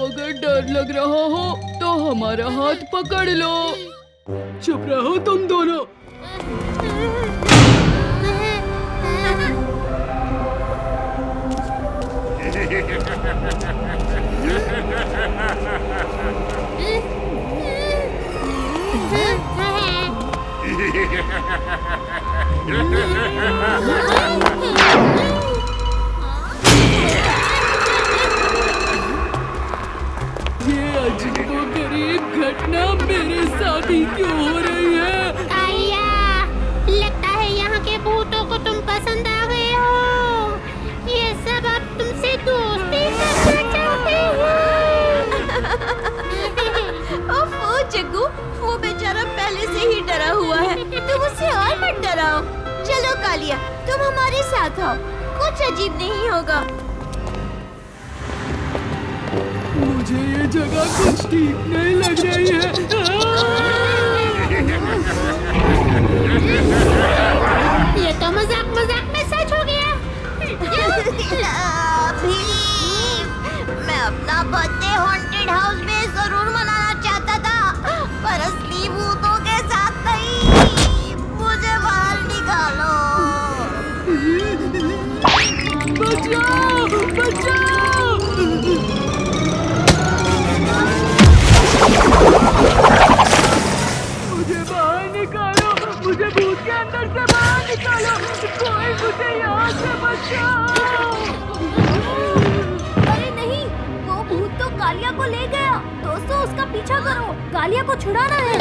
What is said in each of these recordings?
अगर डर लग रहा हो तो हमारा हाथ पकड़ लो। चुप रहो तुम दोनों। ये अजीबोगरीब घटना मेरे साथ ही क्यों हो रही है? आया, लगता है यहाँ के भूतों को तुम पसंद आ गए हो। ये सब अब तुमसे दोस्ती करना चाहते हो। ओफो जग्गू, वो बेचारा पहले से ही डरा हुआ है, तुम उसे और मत डराओ। चलो कालिया, तुम हमारे साथ आओ, कुछ अजीब नहीं होगा। मुझे ये जगह कुछ ठीक नहीं लग रही है। ये तो मजाक मजाक में सच हो गया। भीम, मैं अपना बर्थडे हॉन्टेड हाउस में जरूर मनाना चाहता था, पर असली भूतों के साथ नहीं। मुझे बाहर निकालो। बचाओ, बचाओ। मुझे बाहर निकालो, मुझे भूत के अंदर से बाहर निकालो। कोई मुझे यहाँ से बचाओ। अरे नहीं, वो भूत तो कालिया को ले गया। दोस्तों, उसका पीछा करो, कालिया को छुड़ाना है।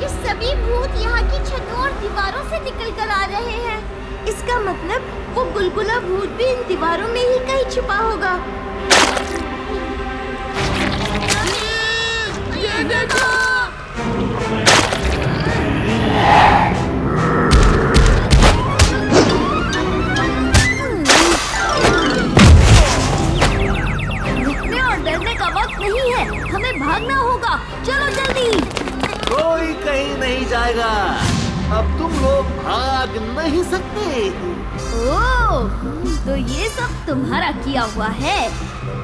ये सभी भूत यहाँ की छतों और दीवारों से निकल कर आ रहे हैं। इसका मतलब वो गुलगुला भूत भी इन दीवारों में ही कहीं छिपा होगा। ये देखो। रुकने और डरने का वक्त नहीं है, हमें भागना होगा। चलो जल्दी। कोई कहीं नहीं जाएगा, अब तुम लोग भाग नहीं सकते। ओह, तो ये सब तुम्हारा किया हुआ है।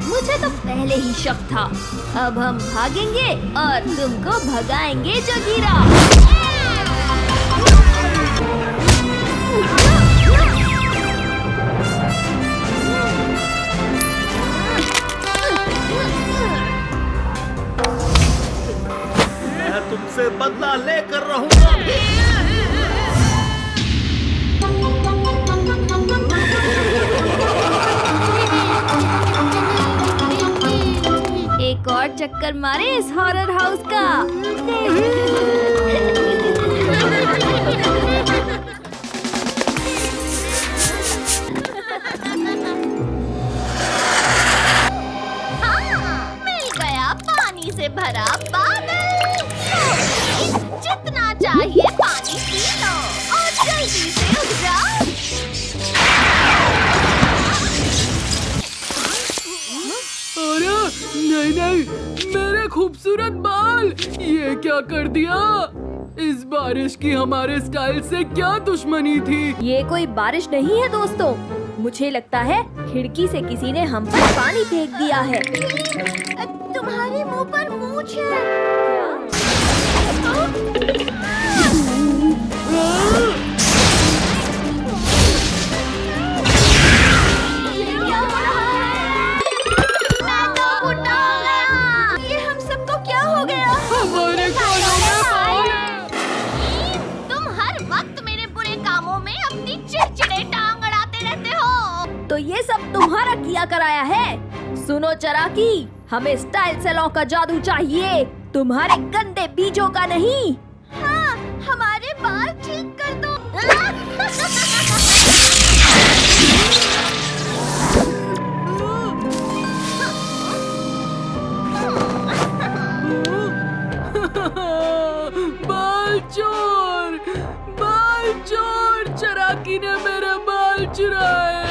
मुझे तो पहले ही शक था। अब हम भागेंगे और तुमको भगाएंगे जगीरा। मैं तुमसे बदला लेकर रहूंगा। एक और चक्कर मारे इस हॉरर हाउस का। हाँ, मिल गया पानी से भरा बादल। जितना चाहिए पानी पी लो और जल्दी से उठ जाओ। अरे नहीं नहीं, मेरे खूबसूरत बाल, ये क्या कर दिया? इस बारिश की हमारे स्टाइल से क्या दुश्मनी थी? ये कोई बारिश नहीं है दोस्तों, मुझे लगता है खिड़की से किसी ने हम पर पानी फेंक दिया है। तुम्हारे मुंह पर मूंछ है। क्या हो रहा है? मैं तो बुढ़ा हो गया। ये हम सबको क्या हो गया? हमारे कानों में बाल है। तुम हर वक्त मेरे बुरे कामों में अपनी चिड़चिड़े टांग अड़ाते रहते हो। तो ये सब तुम्हारा किया कराया है। सुनो चराकी, हमें स्टाइल सैलून का जादू चाहिए, तुम्हारे गंदे बीजों का नहीं। हाँ, हमारे बाल ठीक कर दो। बाल चोर, बाल चोर, चराकी ने मेरे बाल चुराए।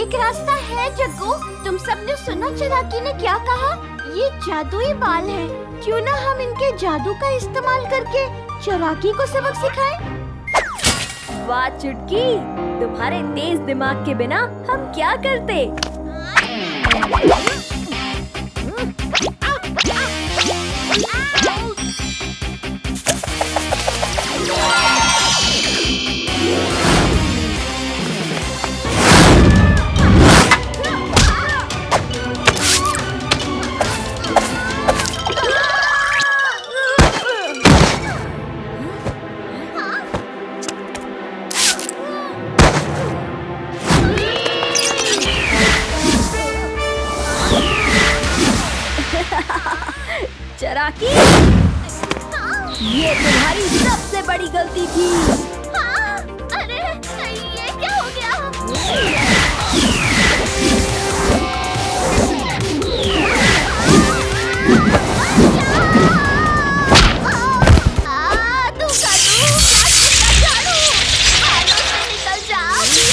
एक रास्ता है जग्गू। तुम सबने सुना चिराकी ने क्या कहा? ये जादुई बाल है। क्यों ना हम इनके जादू का इस्तेमाल करके चिराकी को सबक सिखाएं? वाह चुटकी, तुम्हारे तेज दिमाग के बिना हम क्या करते। चिराकी, ये तुम्हारी सबसे बड़ी गलती थी। हाँ, अरे ये क्या हो गया? तू कद्दू, प्लास्टिक का झाड़ू, बालों से निकल जा, झाड़ू।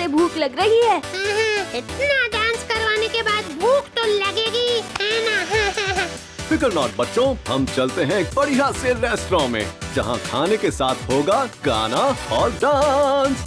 भूख लग रही है। इतना डांस करवाने के बाद भूख तो लगेगी, है ना? फिकर नॉट बच्चों, हम चलते हैं एक बढ़िया से रेस्टोरेंट में जहां खाने के साथ होगा गाना और डांस।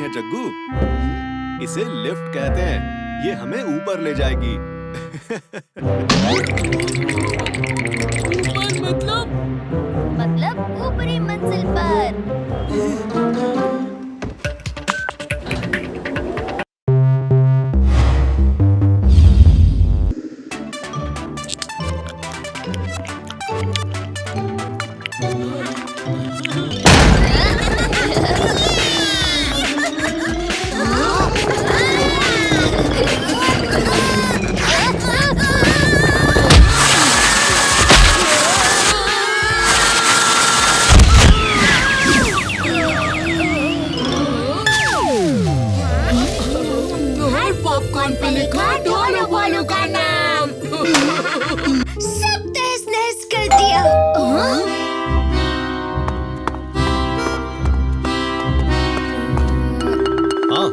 जग्गू, इसे लिफ्ट कहते हैं। ये हमें ऊपर ले जाएगी। ऊपर मतलब ऊपरी मंजिल पर।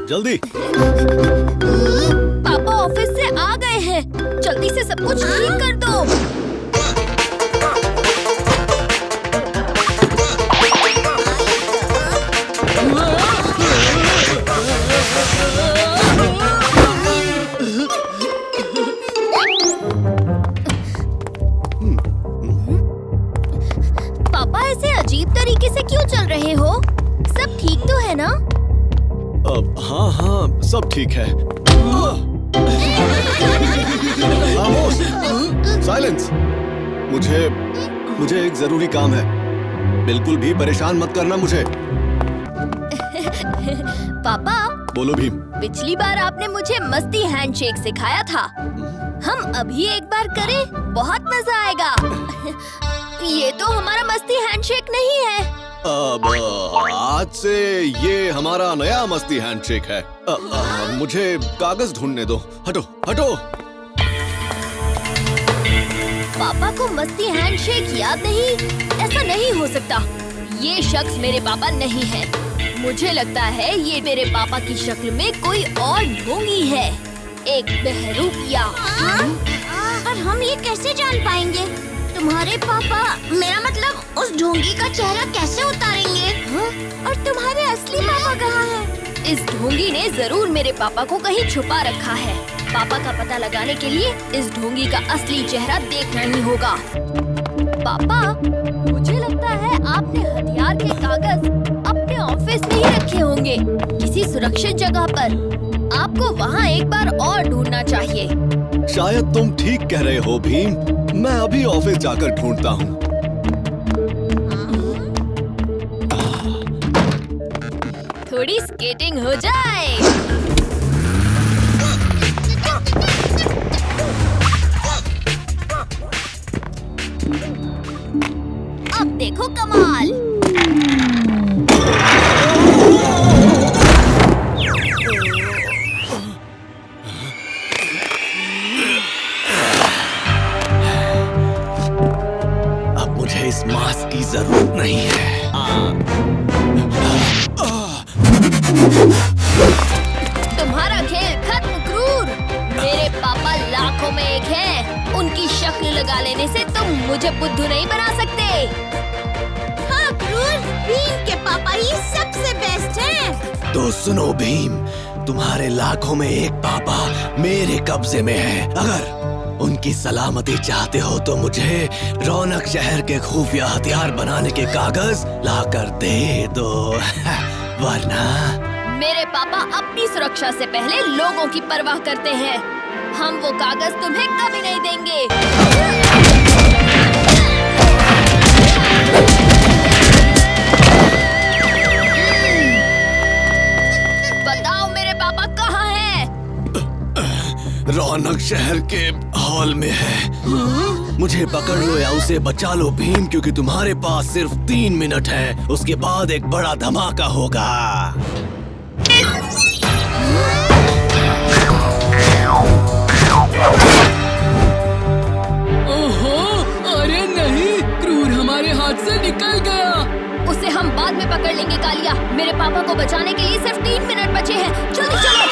जल्दी। पापा ऑफिस से आ गए हैं, जल्दी से सब कुछ ठीक कर दो। पापा ऐसे अजीब तरीके से क्यों चल रहे हो? सब ठीक तो है ना? हाँ हाँ सब ठीक है। खामोश, साइलेंस। मुझे एक जरूरी काम है। बिल्कुल भी परेशान मत करना मुझे। पापा बोलो भीम। पिछली बार आपने मुझे मस्ती हैंडशेक सिखाया था, हम अभी एक बार करें, बहुत मजा आएगा। ये तो हमारा मस्ती हैंडशेक नहीं है। अब आज से ये हमारा नया मस्ती हैंडशेक है। मुझे कागज ढूंढने दो। हटो हटो। पापा को मस्ती हैंडशेक याद नहीं? ऐसा नहीं हो सकता। ये शख्स मेरे पापा नहीं है। मुझे लगता है ये मेरे पापा की शक्ल में कोई और ढोंगी है, एक बहरूपिया। पर हम ये कैसे जान पाएंगे? तुम्हारे पापा, मेरा मतलब उस ढोंगी का चेहरा कैसे उतारेंगे? और तुम्हारे असली पापा कहाँ हैं? इस ढोंगी ने जरूर मेरे पापा को कहीं छुपा रखा है। पापा का पता लगाने के लिए इस ढोंगी का असली चेहरा देखना ही होगा। पापा, मुझे लगता है आपने हथियार के कागज अपने ऑफिस में ही रखे होंगे, किसी सुरक्षित जगह पर। आपको वहाँ एक बार और ढूंढना चाहिए। शायद तुम ठीक कह रहे हो भीम, मैं अभी ऑफिस जाकर ढूंढता हूँ। थोड़ी स्केटिंग हो जाए। अब देखो कमाल। अब मुझे इस मास्क की जरूरत नहीं है। तुम्हारा खेल खत्म क्रूर। मेरे पापा लाखों में एक हैं। उनकी शक्ल लगा लेने से तुम मुझे बुद्धू नहीं बना सकते। हाँ क्रूर, भीम के पापा ही सबसे बेस्ट हैं। तो सुनो भीम, तुम्हारे लाखों में एक पापा मेरे कब्जे में है। अगर उनकी सलामती चाहते हो तो मुझे रौनक शहर के खुफिया हथियार बनाने के कागज लाकर दे दो। वरना मेरे पापा अपनी सुरक्षा से पहले लोगों की परवाह करते हैं। हम वो कागज तुम्हें कभी नहीं देंगे। बताओ मेरे पापा कहाँ हैं? रौनक शहर के हॉल में है। मुझे पकड़ लो या उसे बचा लो भीम, क्योंकि तुम्हारे पास सिर्फ 3 मिनट है। उसके बाद एक बड़ा धमाका होगा। ओहो, अरे नहीं, क्रूर हमारे हाथ से निकल गया। उसे हम बाद में पकड़ लेंगे कालिया। मेरे पापा को बचाने के लिए सिर्फ 3 मिनट बचे हैं। जल्दी चलो।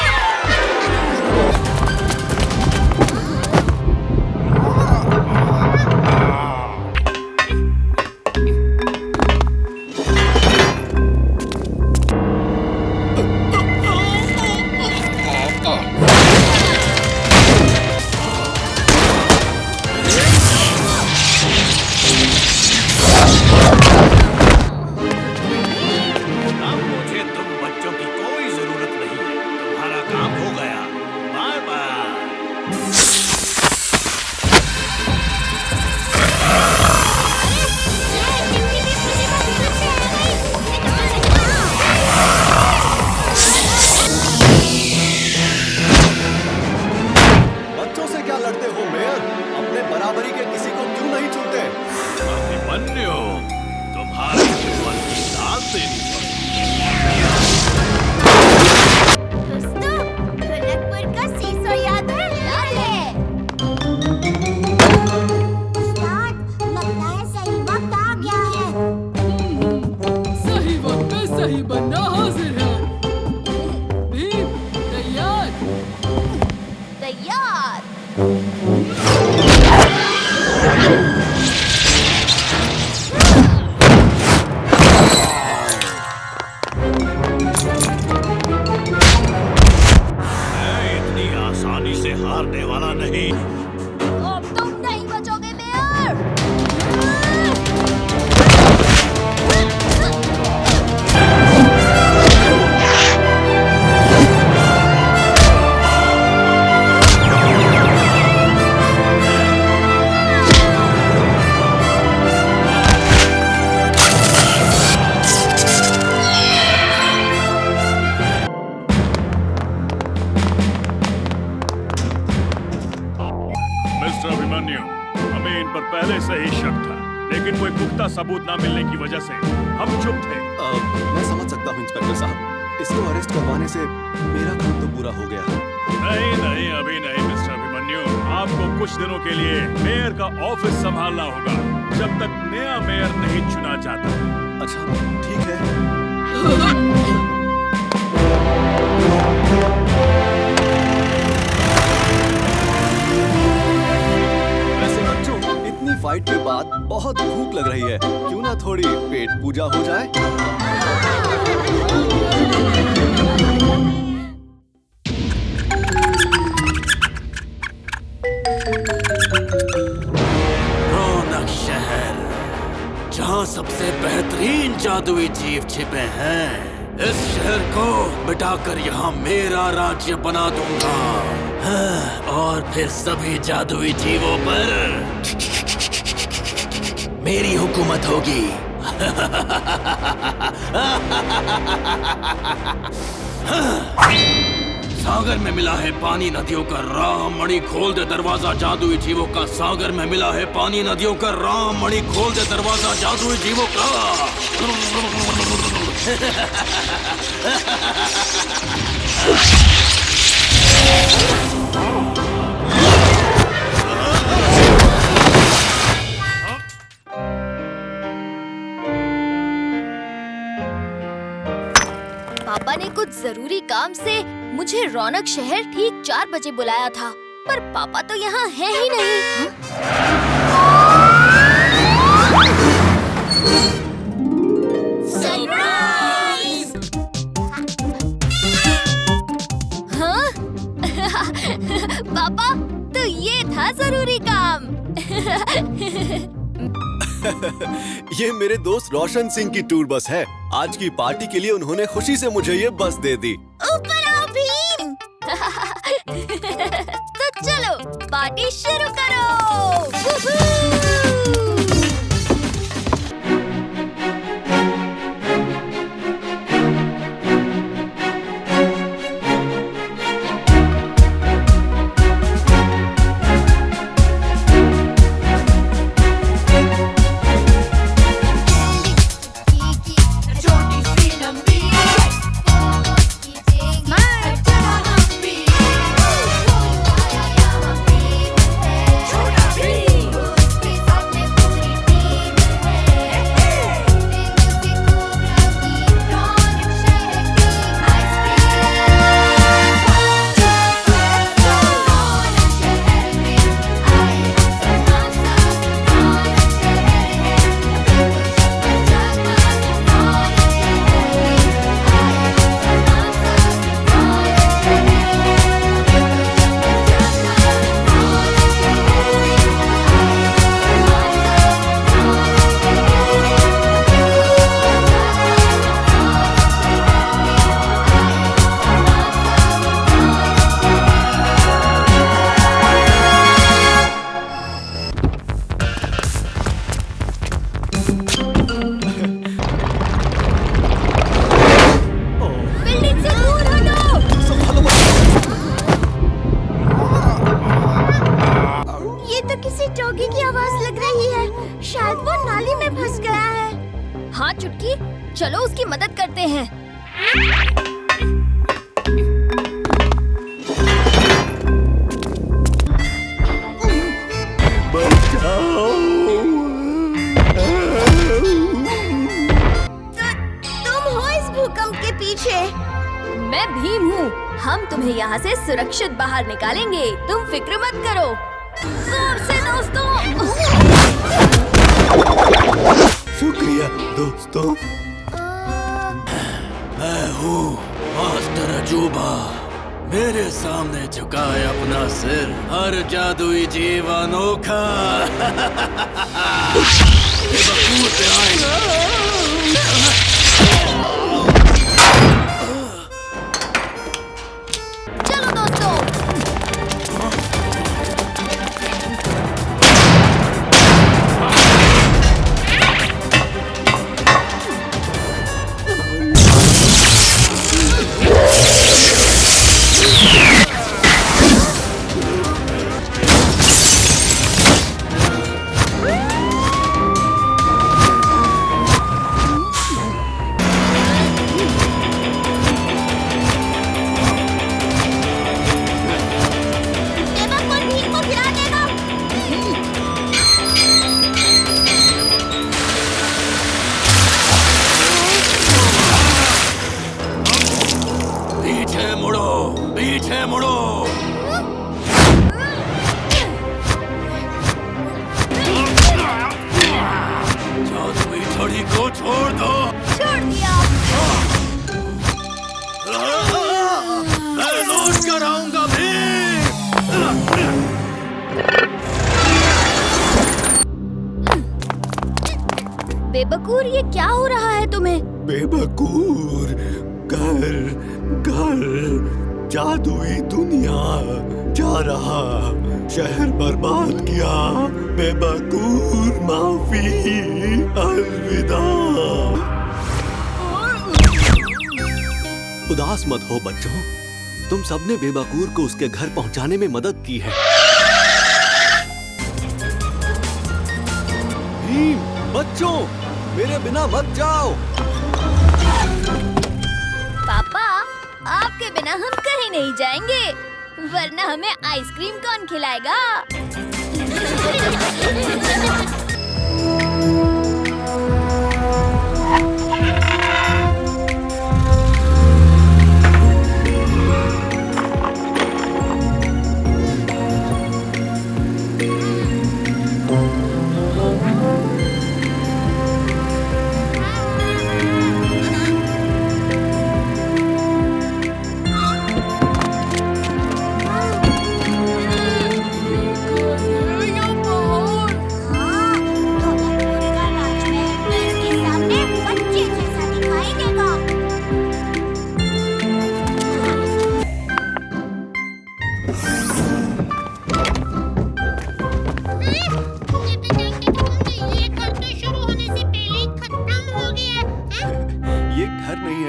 सबूत ना मिलने की वजह से हम चुप थे। मैं समझ सकता हूँ इंस्पेक्टर साहब, इसको अरेस्ट करवाने से मेरा काम तो पूरा हो गया। नहीं नहीं, अभी नहीं मिस्टर अभिमन्यु, आपको कुछ दिनों के लिए मेयर का ऑफिस संभालना होगा जब तक नया मेयर नहीं चुना जाता। अच्छा ठीक है। रही है, क्यों ना थोड़ी पेट पूजा हो जाए? रौनक शहर, जहाँ सबसे बेहतरीन जादुई जीव छिपे हैं। इस शहर को मिटाकर यहाँ मेरा राज्य बना दूंगा। हाँ, और फिर सभी जादुई जीवों पर मेरी हुकूमत होगी। सागर में मिला है पानी नदियों का राम मणि, खोल दे दरवाजा जादुई जीवों का। सागर में मिला है पानी नदियों का राम मणि, खोल दे दरवाजा जादुई जीवों का। पापा ने कुछ जरूरी काम से मुझे रौनक शहर ठीक 4 बजे बुलाया था, पर पापा तो यहाँ है ही नहीं। सरप्राइज! हाँ? पापा, तो ये था जरूरी काम। ये मेरे दोस्त रोशन सिंह की टूर बस है। आज की पार्टी के लिए उन्होंने खुशी से मुझे ये बस दे दी। ऊपर आओ भीम। तो चलो पार्टी शुरू करो। हाँ चुटकी, चलो उसकी मदद करते हैं। तुम हो इस भूकंप के पीछे। मैं भीम हूँ। हम तुम्हें यहाँ से सुरक्षित बाहर निकालेंगे, तुम फिक्र मत करो। जोर से दोस्तों। शुक्रिया दोस्तों। मैं हूँ मास्टर अजूबा। मेरे सामने झुकाए अपना सिर हर जादुई जीव अनोखा। ये बकूर पे आएगा। चलो दोस्तों। पीछे मुड़ो। को छोड़ दो। छोड़ दिया। मैं लौट कर आऊंगा भी। बेबकूर, ये क्या हो रहा है तुम्हें? बेबकूर, घर घर जादुई दुनिया जा रहा, शहर बर्बाद किया। बेबकूर माफी, अलविदा। उदास मत हो बच्चों, तुम सबने बेबकूर को उसके घर पहुंचाने में मदद की है। बच्चों, मेरे बिना मत जाओ। पापा, आपके बिना हम कहीं नहीं जाएंगे, वरना हमें आइसक्रीम कौन खिलाएगा?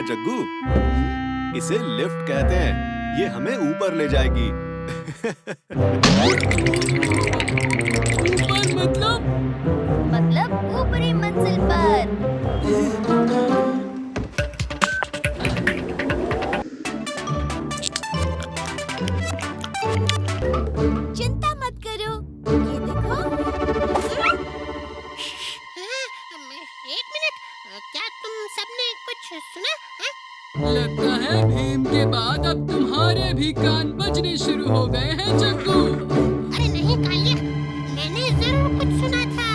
जग्गू, इसे लिफ्ट कहते हैं। ये हमें ऊपर ले जाएगी। ऊपर मतलब ऊपरी मंजिल पर। चिंता मत करो, ये देखो। एक मिनट, क्या तुम सबने कुछ सुना? लगता है भीम के बाद अब तुम्हारे भी कान बजने शुरू हो गए हैं जग्गू। अरे नहीं कालिया, मैंने जरूर कुछ सुना था।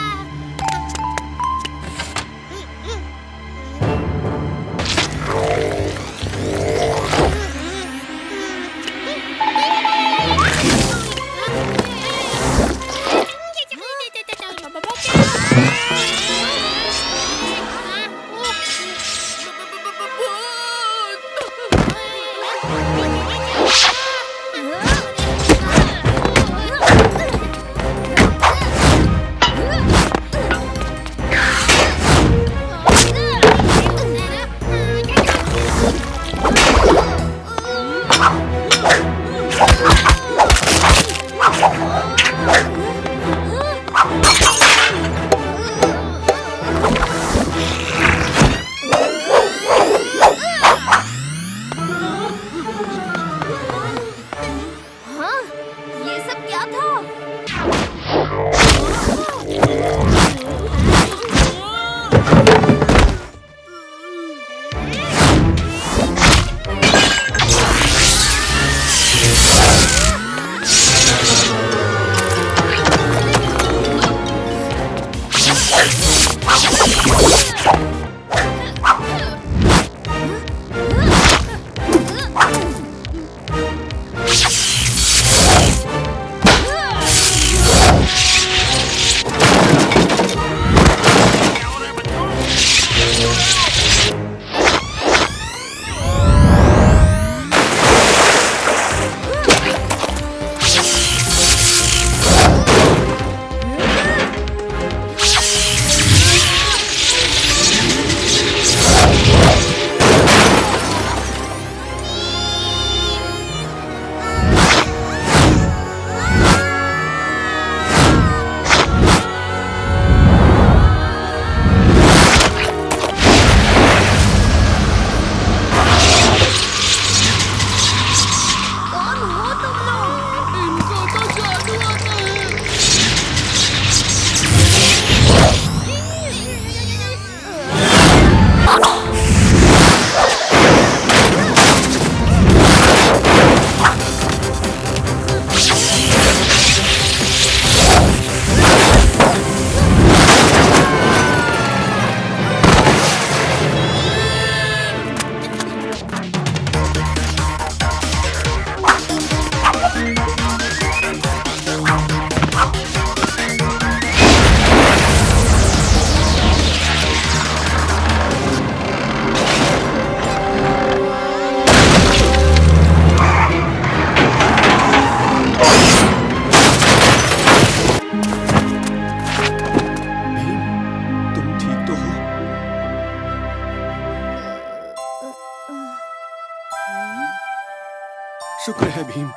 शुक्र है भीम,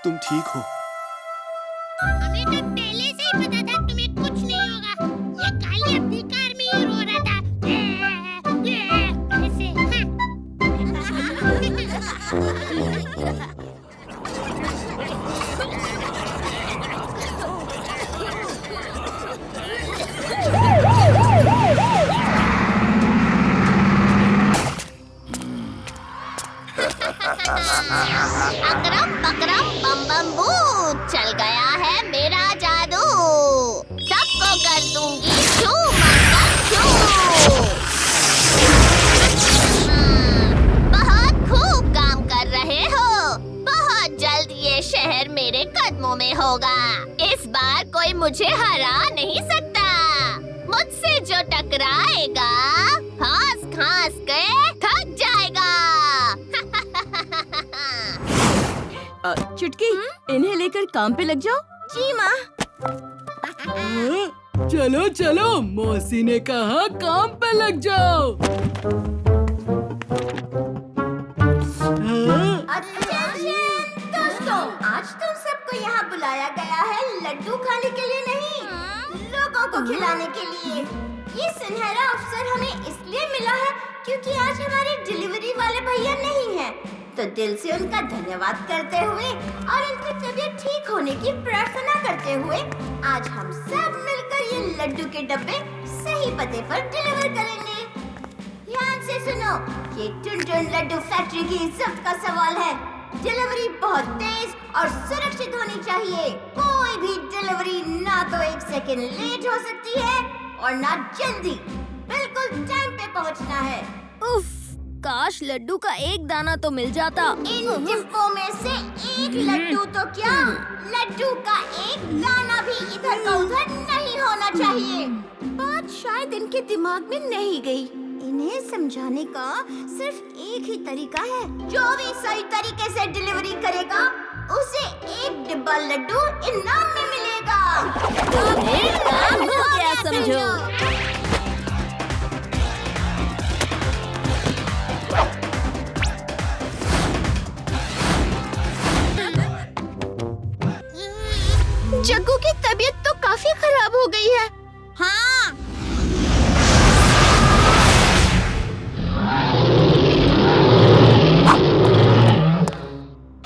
तुम ठीक हो। हमें तो पहले से ही पता था तुम्हें कुछ नहीं होगा। ये काली अपनी कार में ही रो रहा था। ऐसे, अकरम बकरम बम बम बू, चल गया है मेरा जादू। सबको कर दूंगी छू मंतर छू। बहुत खूब काम कर रहे हो। बहुत जल्द ये शहर मेरे कदमों में होगा। इस बार कोई मुझे हरा नहीं सकता। मुझसे जो टकराएगा घास घास के थक जाएगा। चुटकी, इन्हें लेकर काम पे लग जाओ। जी माँ। चलो चलो, मौसी ने कहा काम पे लग जाओ। दोस्तों, आज तुम सबको यहाँ बुलाया गया है लड्डू खाने के लिए नहीं, लोगों को खिलाने के लिए। ये सुनहरा अवसर हमें इसलिए मिला है क्योंकि आज हमारे डिलीवरी वाले भैया नहीं हैं। तो दिल से उनका धन्यवाद करते हुए और उनकी तबीयत ठीक होने की प्रार्थना करते हुए आज हम सब मिलकर ये लड्डू के डब्बे सही पते पर डिलीवर करेंगे। ध्यान से सुनो, ये टुनटुन लड्डू फैक्ट्री की इज्जत का सवाल है। डिलीवरी बहुत तेज और सुरक्षित होनी चाहिए। कोई भी डिलीवरी ना तो 1 सेकंड लेट हो सकती है और ना जल्दी। बिल्कुल टाइम पे पहुंचना है। उफ, काश लड्डू का एक दाना तो मिल जाता। इन डिब्बों में से एक लड्डू तो क्या, लड्डू का एक दाना भी इधर का उधर नहीं होना चाहिए। बात शायद इनके दिमाग में नहीं गई। इन्हें समझाने का सिर्फ एक ही तरीका है। जो भी सही तरीके से डिलीवरी करेगा उसे 1 डिब्बा लड्डू इनाम में मिलेगा। तो फिर काम हो गया समझो। जग्गू की तबीयत तो काफी खराब हो गई है। हाँ।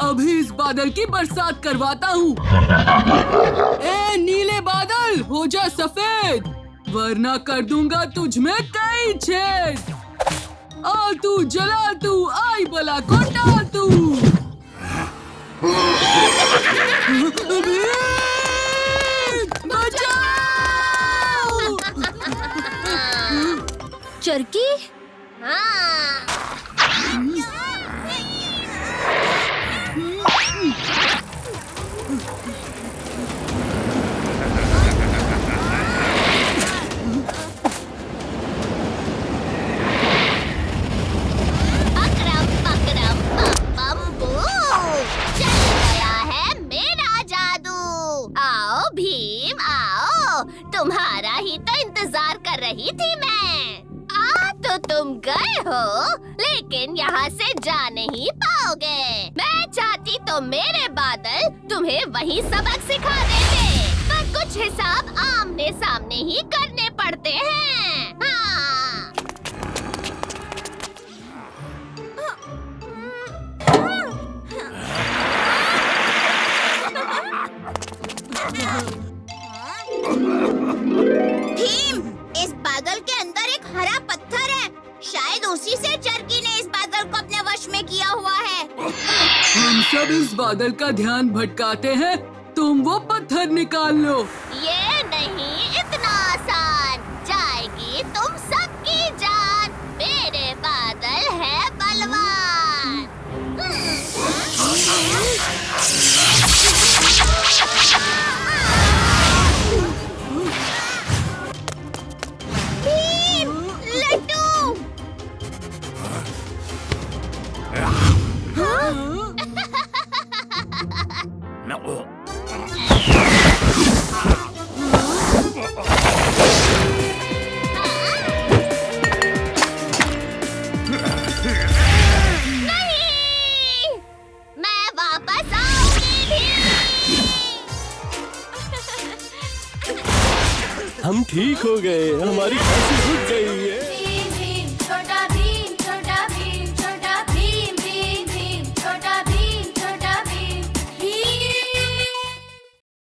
अभी इस बादल की बरसात करवाता हूँ। ए नीले बादल, हो जा सफेद, वरना कर दूंगा तुझ में कई छेद। आ तू जला तू, आई बला को डाल तू। चरकी, अकरम बकरम बम बू, चल गया है मेरा जादू। आओ भीम आओ, तुम्हारा ही तो इंतजार कर रही थी मैं। आ तो तुम गए हो, लेकिन यहाँ से जा नहीं पाओगे। मैं चाहती तो मेरे बादल तुम्हें वही सबक सिखा देते, पर कुछ हिसाब आमने सामने ही करने पड़ते हैं। हाँ। भीम, इस बादल के अंदर एक हरा पत्थर है। शायद उसी से चरकी ने इस बादल को अपने वश में किया हुआ है। हम सब इस बादल का ध्यान भटकाते हैं, तुम वो पत्थर निकाल लो। ये नहीं इतना आसान, जाएगी तुम सबकी जान। मेरे बादल है बलवान। भीम, लड्डू। हम ठीक हो गए, हमारी खांसी रुक गई।